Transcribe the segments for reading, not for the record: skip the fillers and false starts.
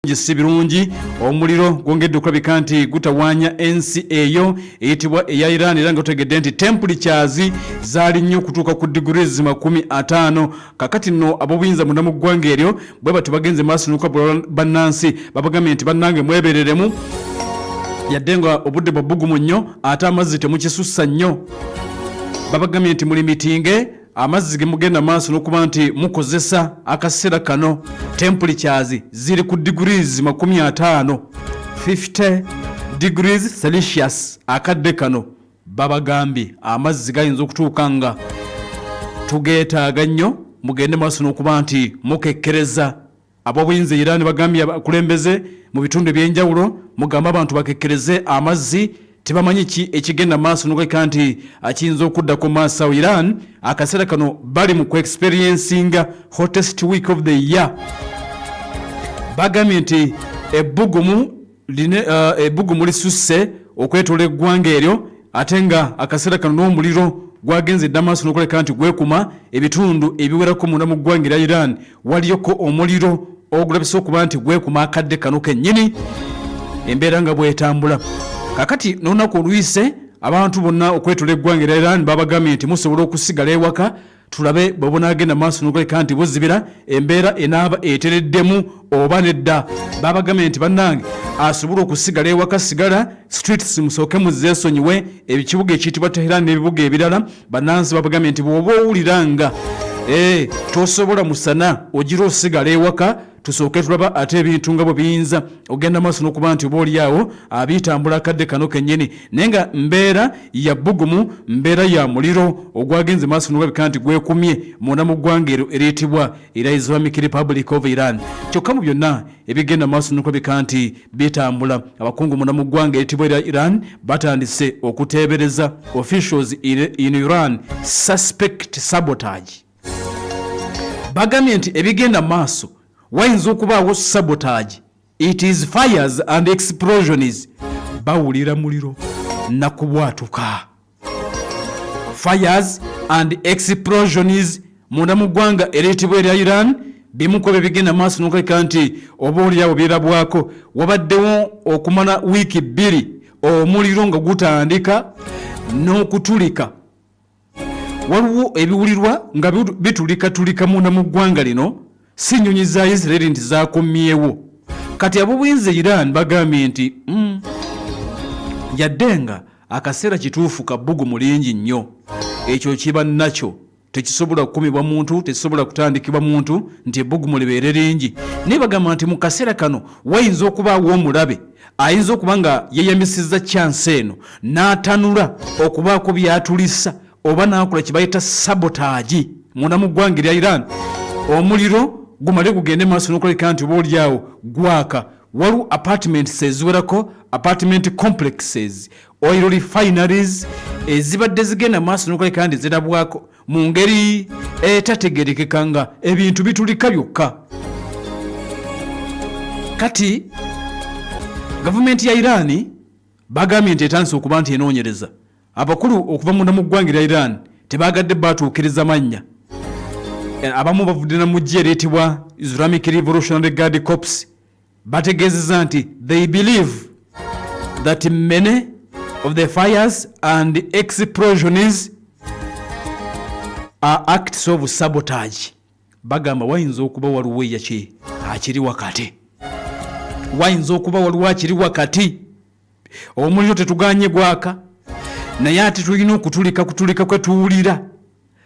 si birungi omuliro gwongedde okulabika nti gutawaanya ensi eyo eyitibwa eya Iran era nga otegedde nti temperatures zaali nnyo okutuuka ku degrees 50 kakati nno ab'obuyinza munda mu ggwanga eryo bwe bati bagenze maaso n'okwabula bannansi babagambye nti bannange mwebereremu yadde nga obudde bwa bbugumu nnyo ate amazzi temukisussa nnyo babagambye nti mulimitinge amazzi ge mugenda maaso n'okuba nti mukozesa akaseera kano temperatures ziri ku degrees 50 degrees Celsius akadde kano babagambye amazzi gayinza okutuuka nga tugeetaaga nnyo mugende maaso n'okuba nti mukekkereza ab'obuyinza Iran bagambye abakulembeze mu bitundu eby'enjawulo mugamba abantu bakekkereze amazzi tebamanyi ki ekigenda maaso n'okuleka nti akiyinza okudda ku maaso Iran akaseera kano bali mu ku-experiencing hottest week of the year bagambye nti ebbugumu lisusse okwetoola eggwanga eryo ate nga akaseera kano n'omuliro gwagenze dda maaso n'okuleka nti gwekuma ebitundu ebiwerako munda mu ggwanga erya Iran waliyoko omuliro ogulabise okuba nti gwekuma akadde kano kennyini embeera nga bwetambula kakati n'olunaku oluyise abantu bonna okwetoola eggwanga erya Iran babagambye nti musobola okusigala ewaka tulabe bwe bunaagenda maaso n'okuleka nti buzibira embeera enaaba etereddemu oba nedda babagambye nti bannange asobola okusigala ewaka sigala streets musooke muzeesonyiwe ekibuga ekiyitibwa Tehran n'ebibuga ebirala bannansi babagambye nti bw'oba owulira nga tosobola musana ogira osigala ewaka tusooke tulaba ate ebintu nga bwe biyinza ogenda maaso n'okuba nti oba oliawo abitambula akadde kano kennyini naye nga mbeera ya bbugumu mbeera ya muliro ogwagenze maaso n'olabika nti gwekumye munda mu ggwanga eryo eriyitibwa Islamic Republic of Iran kyokka mu byonna ebigenda maaso n'okulabika nti bitambula abakungu munda mu ggwanga eriyitibwa erya Iran batandise okuteebereza officials in Iran suspect sabotage bagambye nti ebigenda maaso wayinza okubaawo sabotage it is fires and explosions bawulira muliro nakubwatuka fires and explosions munda mu ggwanga eriyitibwa erya Iran bimuko bigenda maaso n'okuleka nti oba oliawo birabwako wabaddewo okumala wiiki 2 omuliro nga gutandika n'okutulika waliwo ebiwulirwa nga bitulikatulika munda mu ggwanga lino si nnyonyi za Israeli nti zakomyewo kati ab'obuyinza Iran bagambye nti yadde nga akaseera kituufu ka bbugumu lingi nnyo ekyo kiba nakyo tekisobola kukumibwa muntu tekisobola kutandikibwa muntu nti ebbugumu libeere lingi naye bagamba nti mu kaseera kano wayinza okubaawo omulabe ayinza okuba nga yeyambisizza kyansi eno n'atanula okubaako byatulisa oba n'akola kye bayita sabotage munda mu ggwanga erya Iran omuliro gumale gugende maaso n'okuleka nti oba oliawo gwaka waliwo apartments eziwerako apartment complexes oil refineries ezibadde zigenda maaso n'okuleka nti zirabwako mu ngeri etategerekeka nga ebintu bitulika byokka kati gavumenti ya Iran bagambye nti etandise okuba nti enoonyereza abakulu okuva munda mu ggwanga erya Iran tebagadde batuukiriza mannya abamu bavudde na mujje eriyitibwa Islamic Revolutionary Guard Corps bategeezezza nti they believe that many of the fires and explosions are acts of sabotage bagamba wayinza okuba waliwo yaki akiri wakati wayinza okuba waliwo akiri wakati omuliro tetuganye gwaka naye ate tulina okutulika kwe tuwulira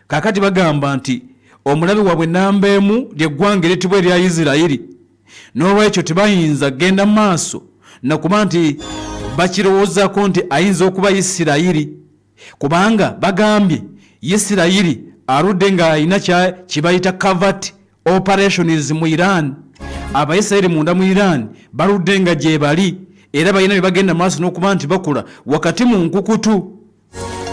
kakati bagamba nti omulabe waabwe namba emu ly'eggwanga eryitibwa erya Isirairi n'olwekyo tebayinza genda maaso nakuba nti bakirowoozaako nti ayinza okuba Isirairi kubanga bagambye Isirairi aludde nga alina kibayita covert operations mu Iran Abayisirairi munda mu Iran baludde nga gye bali era balina bye bagenda maaso n'okuba nti bakola wakati mu nkukutu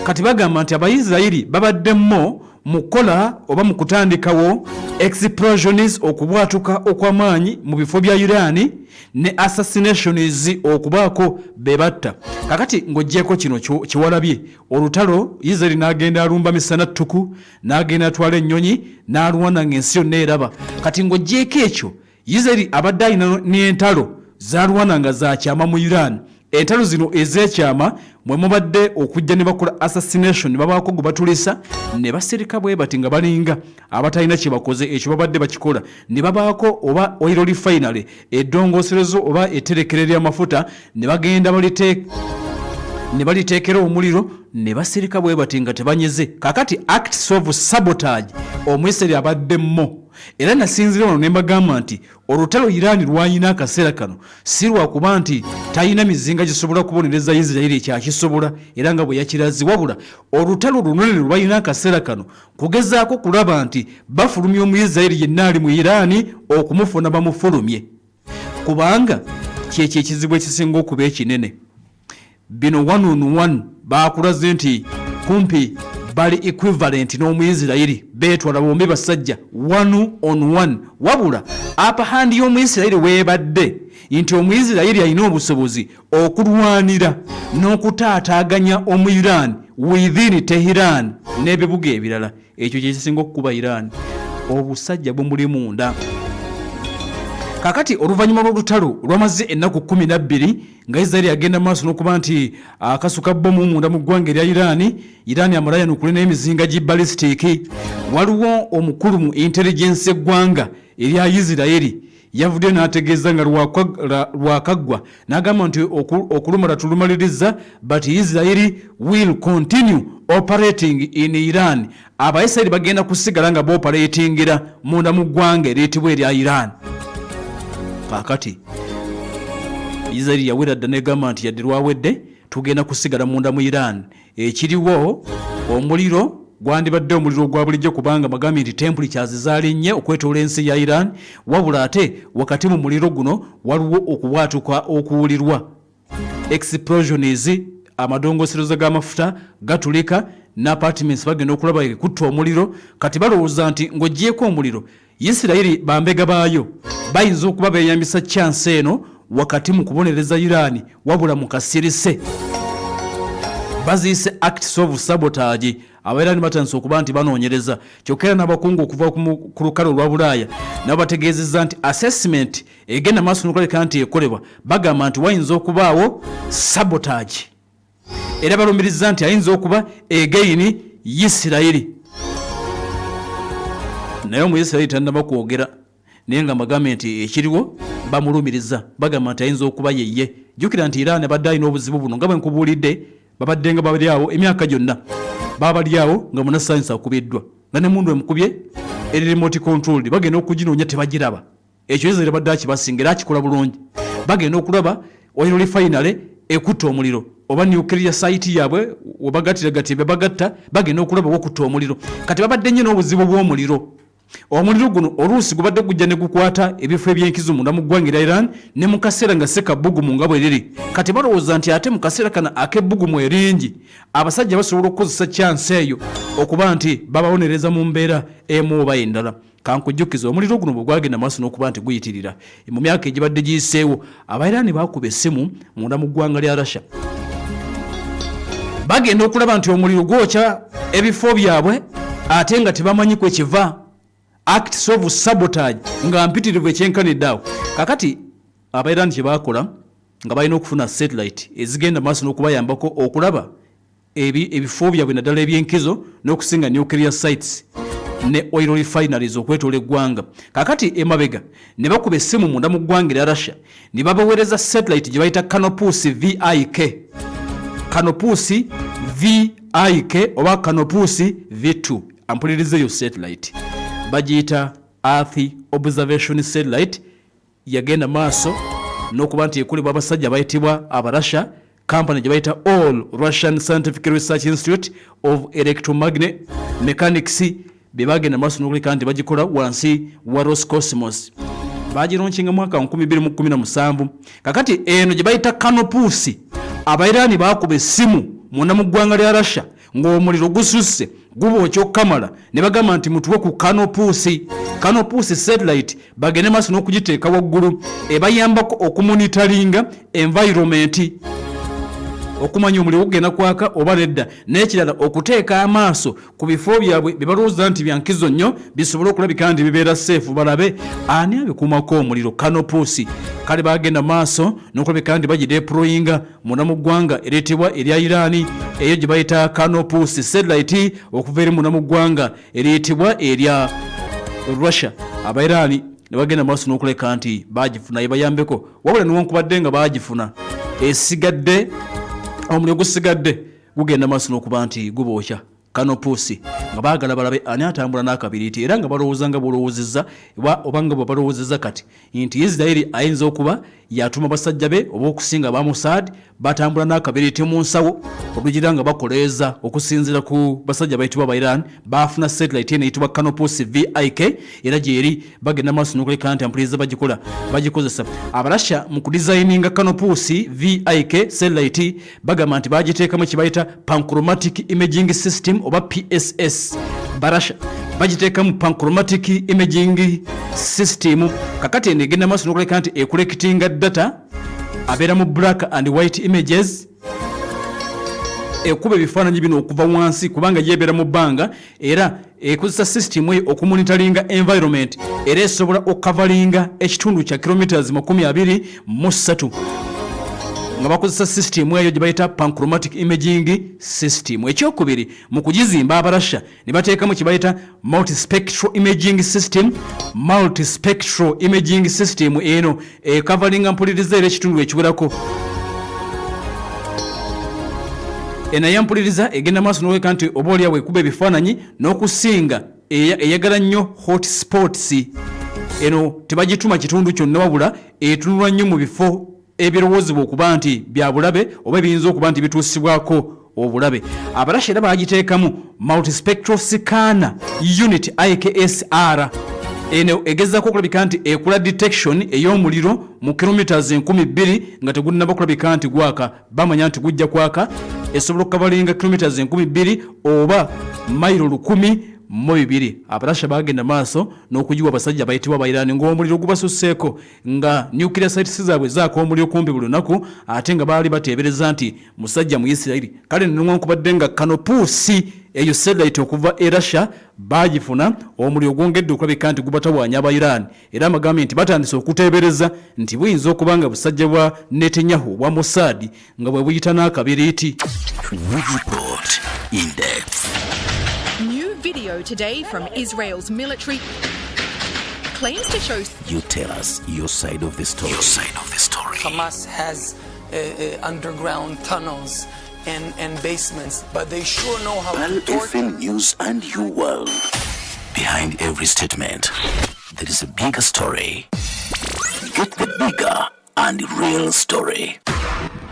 kati bagamba nti Abayisirairi babaddemo mukola oba mu kutandikawo explosions okubwatuka okw'amaanyi mu bifo bya Iran ne assassinations okubaako bebatta kakati ng'oggyeko kino kiwalabye olutalo Israeli n'agenda alumba misana ttuku n'agenda atwala ennyonyi n'alwana ng'ensi yonna eraba kati ng'oggyeko ekyo Israel abadde alina n'entalo zalwananga za kyama mu Iran. Entalo zino ez'ekyama mwe mubadde okujja ne bakola assassination babaako gwe batulisa ne basirika bwe bati nga balinga abatalina kye bakoze ekyo babadde bakikola ne babaako oba oil refinery eddongooserezo oba etterekero ly'amafuta ne bagenda ne baliteekera omuliro ne basirika bwe bati nga tebanyeze. Kakati acts of sabotage Omuyisirairi abaddemmo. Era nasinzira wano ne mbagamba nti olutalo Iran lwayina akaseera kano si lwakuba nti talina mizinga gisobola kubonereza Isirairi ekyakisobola era nga bwe yakirazi, wabula olutalo lunene lwayina akaseera kano kugezaako kulaba nti bafulumya Omuyisirairi yenna ali mu Iran okumufuna bamufulumye, kubanga kyekyo ekizibu ekisinga okuba ekinene. Bino 1-on-1 bakulaze nti kumpi bali equivalent n'Omuyisirairi beetwala bombi basajja 1-on-1, wabula apahandi y'Omuyisirairi weebadde nti Omuyisirairi alina obusobozi okulwanira n'okutaataaganya Omu-Iran within Tehran n'ebibuga ebirala. Ekyo kyekisinga okukuba Iran obusajja bumuli munda. Kakati oluvannyuma lw'olutalo lwamaze ennaku 12 nga Israel agenda maaso n'okuba nti akasuka bbomu munda mu ggwanga erya Iran amalaya n'okule n'emizinga gi ballistic. Waliwo omukulu mu intelligence eggwanga erya Isirairi yavudde n'ategeeza nga lwakaggwa n'agamba nti okulumala tulumaliriza, but Israel will continue operating in Iran. Abayisirairi bagenda kusigala nga booperatingira munda mu ggwanga eriyitibwa erya Iran. Kakati Israel yawera dda negamba nti yadde lwawedde tugenda kusigala munda mu Iran. Ekiriwo omuliro gwandibadde omuliro gwa bulijjo kubanga bagambi nti temperatures zaalinnye okwetoola ensi ya Iran, wabula ate wakati mu muliro guno waliwo okubwatuka okuwulirwa explosions, amadongoserezo g'amafuta gatulika n'apartments bagenda okulaba ekutta omuliro. Kati balowooza nti ng'oggyeko omuliro Isirairi bambega baayo bayinza okuba beeyambisa chance eno wakati mu kubonereza Iran, wabula mu kasirise baziyise acts of sabotage. Abairani batandise okuba nti banoonyereza, kyokka era n'abakungu okuva ku lukalo lwa Bulaaya nabo bategeezezza nti assessment egenda maaso n'okulabika nti ekolebwa, bagamba nti wayinza okubaawo sabotage era balumiriza nti ayinza okuba again Isirairi. Naye Omuyisirairi tannaba kwogera naye nga bagambe nti ekiriwo bamulumiriza, bagamba nti ayinza okuba yeye. Jjukira nti Iran abadde alina obuzibu buno nga bwe nkubuulidde, babadde nga bali awo emyaka gyonna babali awo nga munnassaayansi akubiddwa nga ne mundu emukubye eri remote controlled, bagenda okuginoonya tebagiraba. Ekyo Israel abadde akibasinga era akikola bulungi. Bagenda okulaba oil refinery ekutta omuliro oba nuclear site yaabwe webagatira bebagatta, bagenda okulaba wokutta omuliro. Kati babadde nnyo n'obuzibu bw'omuliro. Omuliro guno oluusi gubadde gujja ne gukwata ebifo ebyenkizo munda mu ggwanga erya Iran ne mu kaseera nga sekabbugumu nga bwe riri. Kati balowooza nti ate mu kaseera kana ak'ebbugumu eringi abasajja basobola okukozesa chance eyo okuba nti bababonereza mu mbeera emu oba endala. Kankujjukiza omuliro guno bwe gwagenda maaso n'okuba nti guyitirira mu myaka egibadde giyiseewo, Abairani baakuba essimu munda mu ggwanga lya Russia bagenda okulaba nti omuliro gwokya ebifo byabwe ate nga tebamanyi kwe kiva. Acts of sabotage nga mpitirivu ekyenkanidde awo. Kakati Abairani kye baakola nga balina okufuna satellite ezigenda maaso n'okubayambako okulaba ebifo byabwe naddala ebyenkizo n'okusinga nuclear sites ne oil refineries okwetoola eggwanga. Kakati emabega ne bakuba essimu munda mu ggwanga erya Russia ne babaweereza satellite gye bayita Canopus VIK. Canopus VIK oba Canopus V2. Ampuliriza eyo satellite bagiyita Earth Observation Satellite. Yagenda maaso n'okuba nti ekolebwa abasajja bayitibwa Abarussia, company gye bayita All Russian Scientific Research Institute of Electromagnetic Mechanics be bagenda maaso n'okuleka nti bagikola wansi wa Roscosmos. Bagironkinga mwaka 2017. Kakati eno gye bayita Canopus Abairani baakuba essimu munda mu ggwanga lya Russia ng'omuliro gususse gubookya okukamala ne bagamba nti mutuwe ku Canopus satellite bagende maaso n'okugiteeka waggulu ebayambako okumonitaringa environment okumanya omuliro gugenda kwaka oba nedda, n'ekirala okuteeka amaaso ku bifo byabwe bye balowooza nti byankizo nnyo bisobole okulabika nti bibeera seefu, balabe ani abikuumako omuliro. Kanopuusi kale bagenda maaso n'okulabika nti bagideployinga munda mu ggwanga ereetebwa erya Iran, eyo gye bayita Kanopuusi satellite okuva eri munda mu ggwanga ereetebwa erya Russia. Abairani ne bagenda maaso n'okuleka nti bagifuna yebayambeko, wabula newankubadde nga bagifuna esigadde omuliro gusigadde gugenda maaso n'okuba nti gubookya. Kanopuusi nga baagala balabe ani atambula n'akabiriiti, era nga balowooza nga bolowoozezza oba nga bwe balowoozezza kati nti Isirayiri ayinza okuba yatuma basajja be oba okusinga ba Mossad batambula n'akabiriiti mu nsawo olugira nga bakoleeza okusinziira ku basajja bayitibwa ba Iran. Baafuna satellite eno eyitibwa Kanopuusi VIK, era gyeri bagenda maaso n'okuleka nti ampuliriza bagikozesa. Abarasha mu kudizayininga Kanopuusi VIK satellite bagamba nti bagiteekamu kibayita Panchromatic Imaging System oba PSS. Barasha bagiteekamu Panchromatic Imaging System, kakati eno egenda maaso n'okuleka nti ekulekitinga data abeera mu black and white images, ekuba ebifaananyi bino okuva wansi kubanga yebeera mu bbanga, era ekozesa system eyo okumonitoringa environment, era esobola okukavalinga ekitundu kya kilometers 23 nga bakozesa system eyo gye bayita Panchromatic Imaging System. Ekyokubiri mu kugizimba Abarasha ne bateekamu kye bayita Multispectral Imaging System. Multispectral Imaging System eno ekavalinga mpuliriza era ekitundu ekiwerako. Enayampuliriza egenda maaso n'oleka nti oba oliawo ekuba ebifaananyi n'okusinga eyagala nnyo hotspots. Eno tebagituma kitundu kyonna wabula etunulwa nnyo mu bifo ebirowoozebwa okuba nti bya bulabe oba ebiyinza okuba nti bituusibwako obulabe. Abarasha era bagiteekamu Multispectral Scanner Unit IKSR. Eno egezaako okulabika nti ekola detection ey'omuliro mu kilometers 2,000 nga tegunnaba kulabika nti gwaka, bamanya nti gujja kwaka. Esobola okukavalinga kilometers 2,000 oba mayiro 1,200. Abarasha bagenda maaso n'okugiwa abasajja bayitibwa ba Iran ng'omuliro gubasuseeko, nga nuclear sites zaabwe zaako omuliro kumpi buli lunaku, ate nga baali bateebereza nti musajja mu Isirayiri. Kale newankubadde nga Kanopuusi eyo satellite okuva e Russia bagifuna, omuliro gwongedde okulabika nti gubatawaanya aba Iran, era amagambye nti batandise okuteebereza nti buyinza okuba nga busajja bwa Netanyahu bwa Mossad nga bwe buyita n'akabiriiti. Video today from Israel's military claims to show. You tell us your side of the story. Hamas has underground tunnels and basements, but they sure know how to torture. FM News and You World. Behind every statement, there is a bigger story. Get the bigger and real story.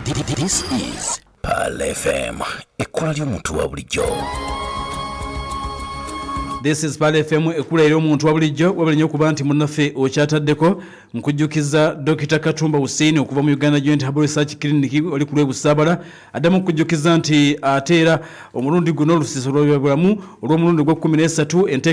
This is Pal FM. Ekola ly'omuntu wa bulijjo. This is Pal FM ekula eri omuntu wa bulijjo wabula nnyo okuba nti munnaffe okyataddeko. Nkujjukiza Dr. Katumba Hussein okuva mu Uganda Joint Herbal Research Clinic oli ku Lwebusaabala. Addamu nkujjukiza nti ate era omulundi guno olusiiso lw'ebyobulamu olw'omulundi gwa 13 enteeka